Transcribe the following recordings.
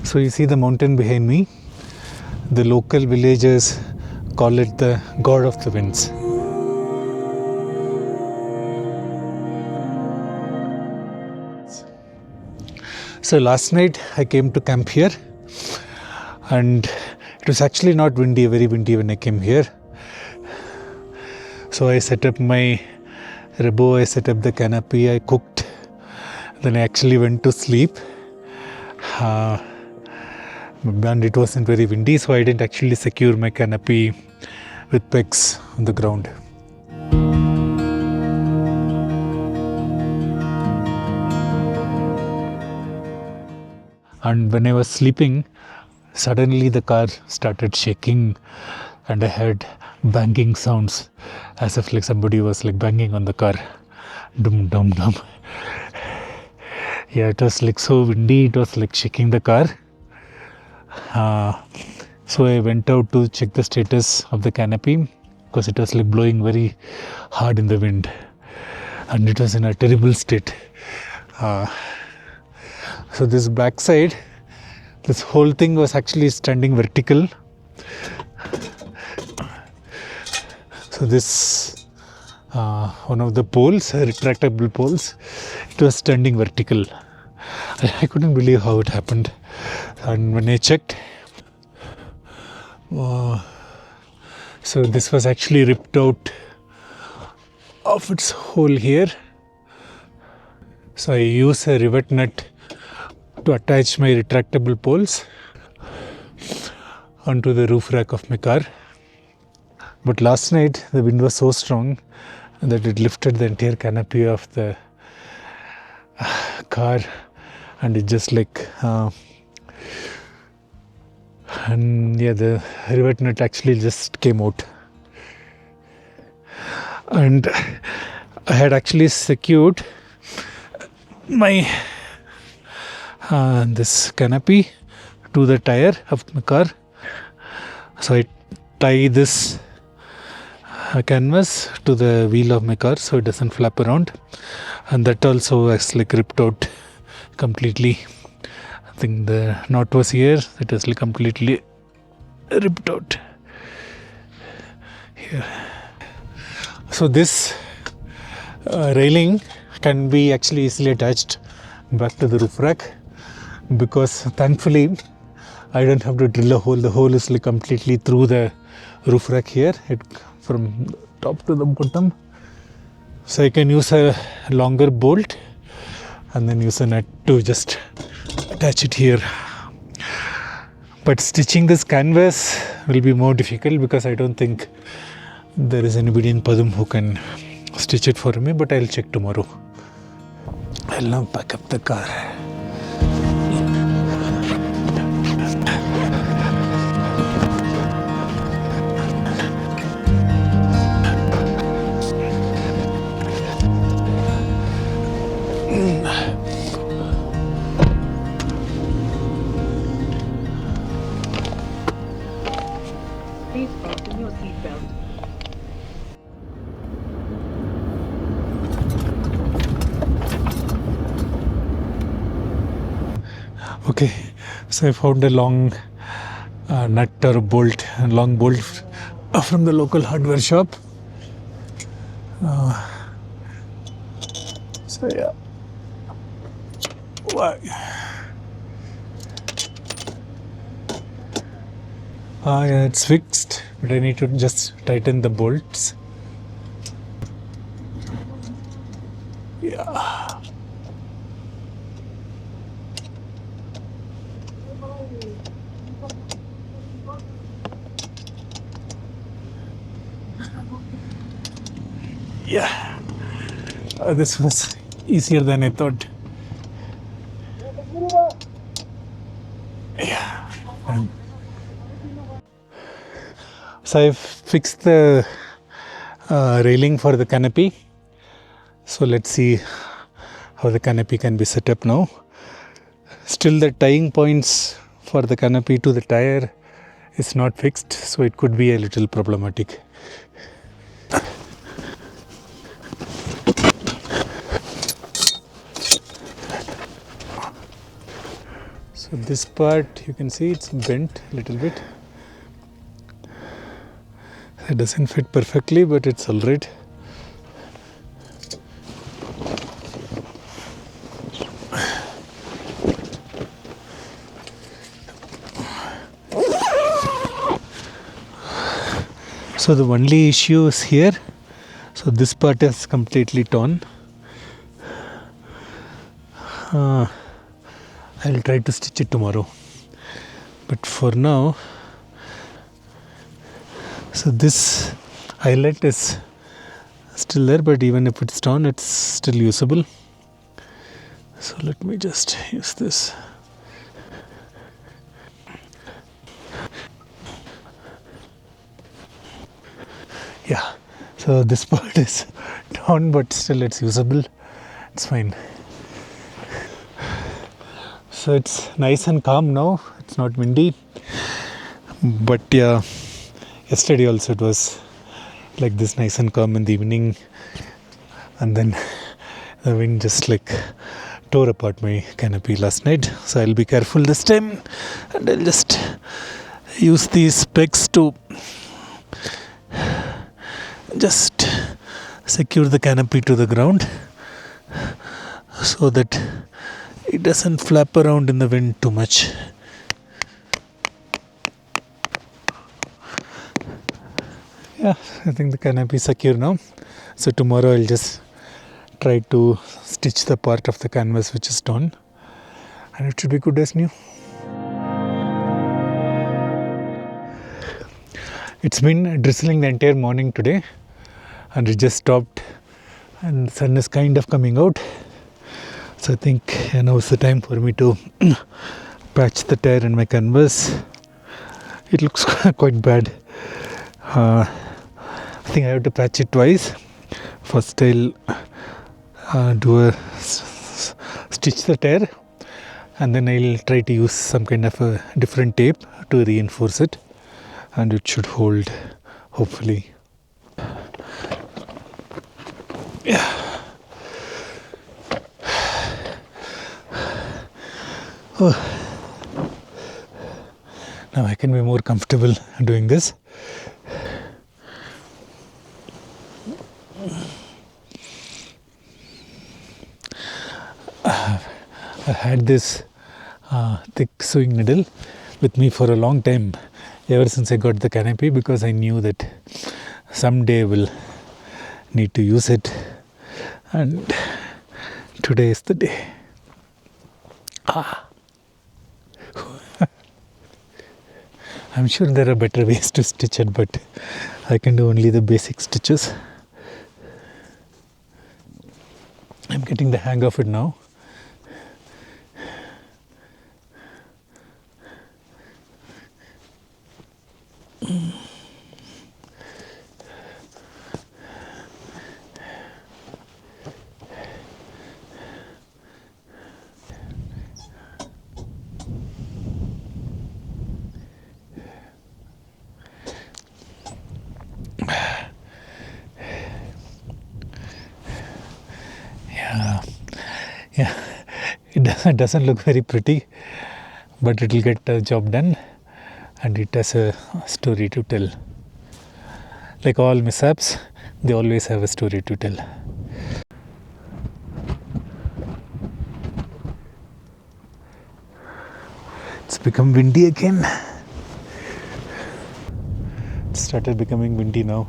So you see the mountain behind me. The local villagers call it the god of the winds. So last night I came to camp here, and it was actually not windy, very windy when I came here. So I set up my Rebo, I set up the canopy, I cooked, then I actually went to sleep. And it wasn't very windy, so I didn't actually secure my canopy with pegs on the ground. And when I was sleeping, suddenly the car started shaking and I heard banging sounds as if like somebody was like banging on the car. Dum dum dum. Yeah, it was like so windy, it was like shaking the car. So I went out to check the status of the canopy because it was like blowing very hard in the wind and it was in a terrible state. So this back side, this whole thing was actually standing vertical. So this one of the poles, retractable poles, it was standing vertical. I couldn't believe how it happened. And when I checked, so this was actually ripped out of its hole here. So I use a rivet nut to attach my retractable poles onto the roof rack of my car. But last night the wind was so strong that it lifted the entire canopy of the car, and it just like and yeah, the rivet nut actually just came out. And I had actually secured my this canopy to the tire of my car. So I tie this canvas to the wheel of my car so it doesn't flap around, and that also was like ripped out completely. I think the knot was here, it was like completely ripped out here. So this railing can be actually easily attached back to the roof rack, because thankfully I don't have to drill a hole. The hole is like completely through the roof rack here, from top to the bottom. So I can use a longer bolt and then use a nut to just attach it here. But stitching this canvas will be more difficult because I don't think there is anybody in Padum who can stitch it for me, but I'll check tomorrow. I'll now pack up the car. Please fasten your seatbelt. Okay, so I found a long nut or a bolt, a long bolt from the local hardware shop. So yeah. Why? Yeah, it's fixed, but I need to just tighten the bolts. Yeah. Yeah. This was easier than I thought. Yeah. So I've fixed the railing for the canopy. So let's see how the canopy can be set up now. Still the tying points for the canopy to the tire is not fixed, so it could be a little problematic. So this part you can see it's bent a little bit. It doesn't fit perfectly, but it's all right. So the only issue is here. So this part is completely torn. I'll try to stitch it tomorrow. But for now, so this eyelet is still there, but even if it's torn, it's still usable. So let me just use this. Yeah, so this part is torn, but still it's usable. It's fine. So it's nice and calm now. It's not windy. But yeah, yesterday also it was like this, nice and calm in the evening. And then the wind just like tore apart my canopy last night. So I'll be careful this time. And I'll just use these pegs to just secure the canopy to the ground so that it doesn't flap around in the wind too much. Yeah, I think the canopy is secure now. So tomorrow I'll just try to stitch the part of the canvas which is torn, and it should be good as new. It's been drizzling the entire morning today, and it just stopped, and the sun is kind of coming out. So I think now is the time for me to patch the tear in my canvas. It looks quite bad. I think I have to patch it twice. First I'll stitch the tear, and then I'll try to use some kind of a different tape to reinforce it, and it should hold, hopefully. Yeah. Oh. Now I can be more comfortable doing this. I had this thick sewing needle with me for a long time, ever since I got the canopy, because I knew that someday I will need to use it, and today is the day. I'm sure there are better ways to stitch it, but I can do only the basic stitches. I'm getting the hang of it now. Yeah, it doesn't look very pretty, but it will get the job done, and it has a story to tell. Like all mishaps, they always have a story to tell. It's become windy again. It started becoming windy now.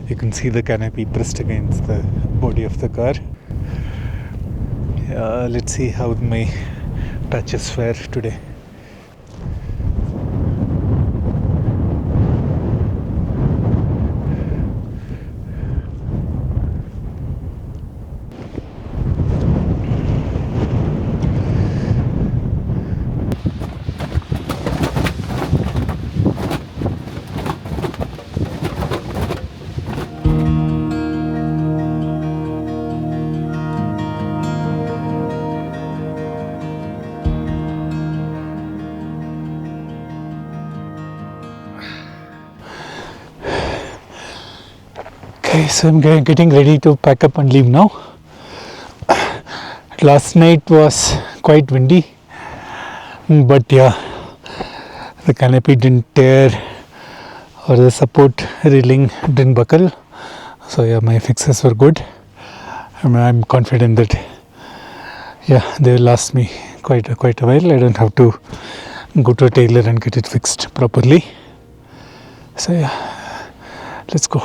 You can see the canopy pressed against the body of the car. Let's see how my patches fare today. Okay, so I'm getting ready to pack up and leave now. Last night was quite windy. but yeah, the canopy didn't tear or the support railing didn't buckle. So yeah, my fixes were good. I'm confident that they will last me quite a while. I don't have to go to a tailor and get it fixed properly. So yeah, let's go.